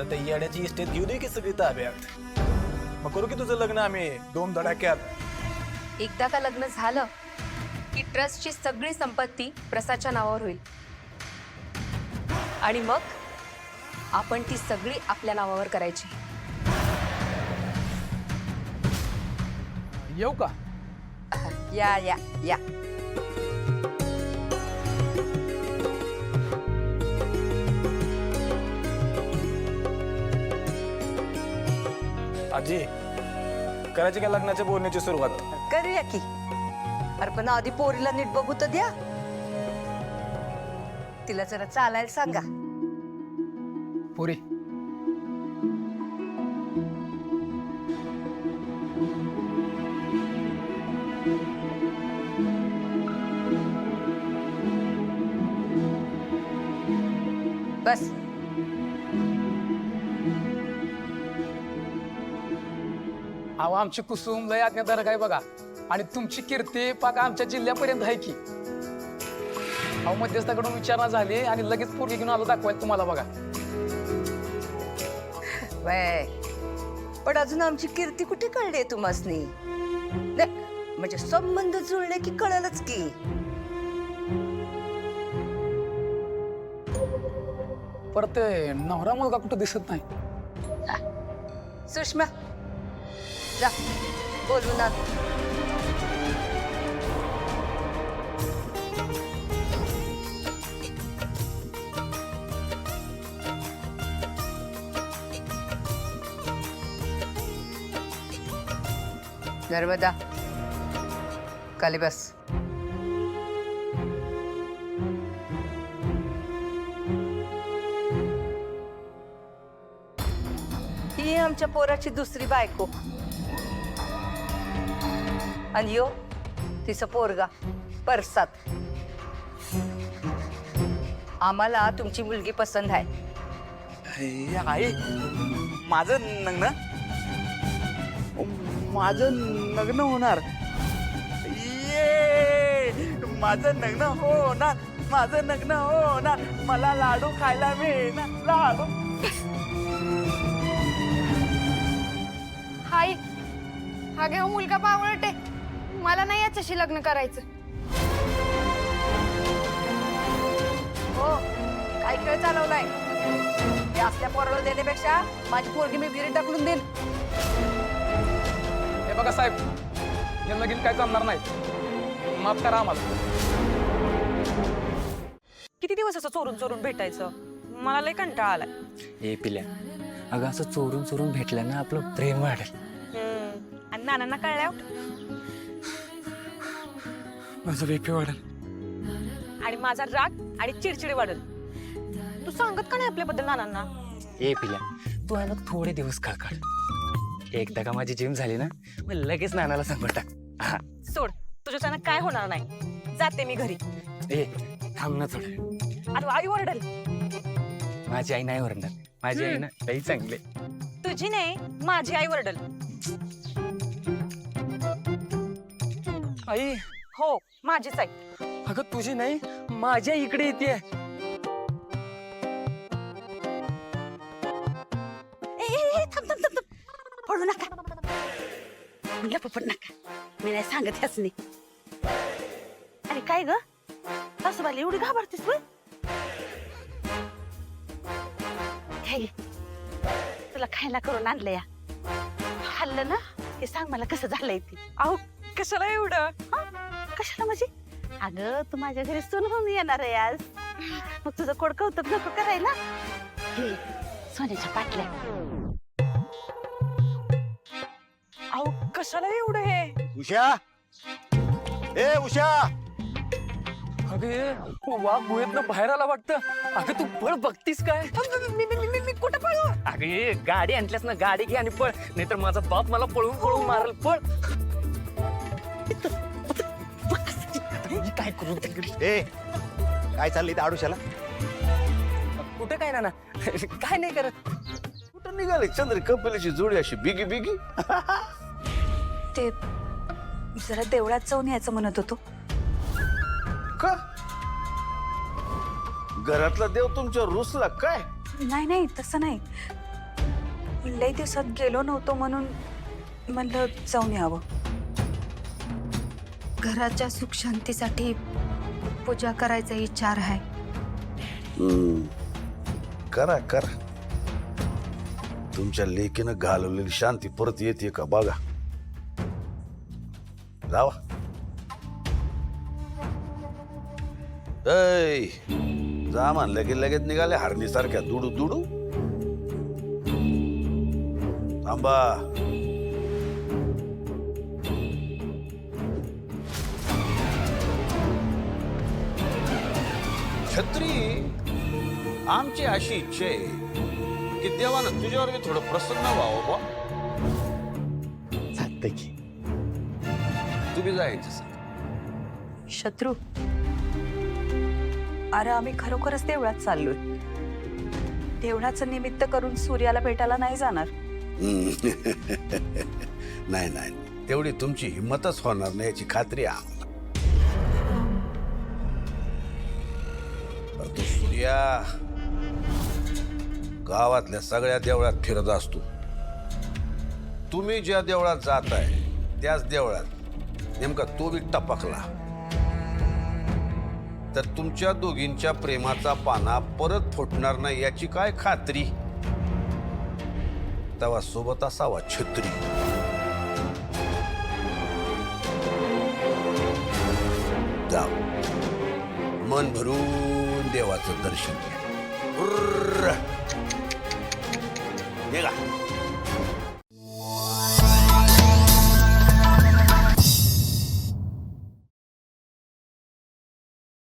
तर त्या येड्याची इस्टेट घेऊ दे की सगळी ताब्यात. मग करू की तुझं लग्न आम्ही 2 धडाक्यात. एकदा का लग्न झालं की ट्रस्टची सगळी संपत्ती प्रसादच्या नावावर होईल आणि मग आपण ती सगळी आपल्या नावावर करायची. येऊ का? या या या. आजी करायची का लग्नाच्या बोलण्याची सुरुवात? करूया की. अरे पण आधी पोरीला नीट बघू तर द्या. तिला जरा चालायला सांगा. पुरी बस. अहो आमची कुसुम लय आज्ञाधारक आहे बघा आणि तुमची कीर्ती पाक आमच्या जिल्ह्यापर्यंत आहे की. अहो मध्यस्थाकडून विचारणा झाली आणि लगेच पोरगी घेऊन आलो दाखवायला तुम्हाला बघा. वय पण अजून आमची कीर्ती कुठे कळली तुम्हासनी? म्हणजे संबंध जुळले की कळलंच की. परत ते नवरा मुलगा कुठं दिसत नाही. सुषमा जा बोलून आण. नर्मदा खाली बस. ही आमच्या पोराची दुसरी बायको आणि यो तिचा पोरगा परसात. आम्हाला तुमची मुलगी पसंत आहे. आई माझं लग्न होणार. ये माझं लग्न होणार. माझं लग्न होणार. मला लाडू खायला मिळणार. लाडू. हाय हा घेऊ मुलगा बावळटे. मला नाही याच्याशी लग्न करायचं. हो काय खेळ चालवलाय? हे असल्या पोराला देण्यापेक्षा माझी पोरगी मी विहिरीत टाकून देईन. हे बघा साहेब हे लगीन काय जमणार नाही. माफ करा आम्हाला. किती दिवस असं चोरून चोरून भेटायचं? मला लय कंटाळा आलाय. ए पिल्या अगं असं चोरून चोरून भेटलं ना आपलं प्रेम वाढेल. आणि नानांना कळल्यावर माझं बीपी वाढेल आणि माझा राग आणि चिडचिडी वाढेल. तू सांगत का नाही आपल्याबद्दल नानांना? ए पिल्या तू आहे ना थोडे दिवस काढ. एकदा का माझी जिम झाली ना मग लगेच नानाला सांगून टाक. हा. सोड तुझ्याच्यानं काय होणार नाही. जाते मी घरी. ए थांब ना थोडं. अरे आई ओरडल. माझी आई नाही ओरडणार. माझी आई ना लई चांगले. तुझी नाही माझी आई ओरडल. आई हो माझीच आई. अगं तुझी नाही माझ्या इकडे येते. थांब थांब थांब. पडू नका. म्हणलं पडू नका. मी नाही सांगत ह्याच नाही. अरे काय ग सासूबाईला एवढी घाबरतीस होय? हे घे. तुला खायला करून आणलं या. खाल्लं ना हे सांग मला कसं झालंय ते. अहो कशाला एवढं? कशाला म्हणजे? अगं तू माझ्या घरी सून होऊन येणार आहे आज. मग तुझं कोड कौतुक नको करायला. हे सोन्याच्या पाटल्या. अहो कशाला एवढं हे? उषा ए उषा. अगे वाघ गुहेतनं बाहेर आला वाटतं. अगं तू पळ बघतीस काय? मी कुठं पळू? अगे गाडी आणल्यास ना गाडी घे आणि पळ नाहीतर माझा बाप मला पळून पळून मारल. पळ. काय करू? ए काय चाललंय त्या आडुशाला? कुठं काय ना काय नाही करत. कुठं निघाले चंद्र कपिलीची जोडी अशी बिगी बिगी? ते जरा देवळात जाऊन यायचं म्हणत होतो. का घरातला देव तुमच्या रुसला काय? नाही नाही तसं नाही. लई दिवसात गेलो नव्हतो म्हणून म्हणलं जाऊन यावं. घराच्या सुख शांतीसाठी पूजा करायचा विचार आहे. करा करा. तुमच्या लेकीनं घालवलेली शांती परत येते का बघा. जावा. ऐ, जा म्हणलं की लगेच निघाले हरणीसारख्या दुडू दुडू. थांबा. छत्री, आमची अशी इच्छा आहे की देवानं तुझ्यावर मी थोडं प्रसन्न व्हावं बा. चालतंय की. तुम्ही जायचं. शत्रू, अरे आम्ही खरोखरच देवळात चाललोय. देवळाचं निमित्त करून सूर्याला भेटायला नाही जाणार. नाही नाही, तेवढी तुमची हिंमतच होणार नाही याची खात्री आहे आम्हाला. पण तो सूर्या गावातल्या सगळ्या देवळात फिरत असतो. तुम्ही ज्या देवळात जाताय त्याच देवळात नेमका तो बी टपकला तर तुमच्या दोघींच्या प्रेमाचा पाना परत फुटणार नाही याची काय खात्री. तेव्हा सोबत असावा छत्री. जाऊ, मन भरून देवाचं दर्शन घ्या. निघा.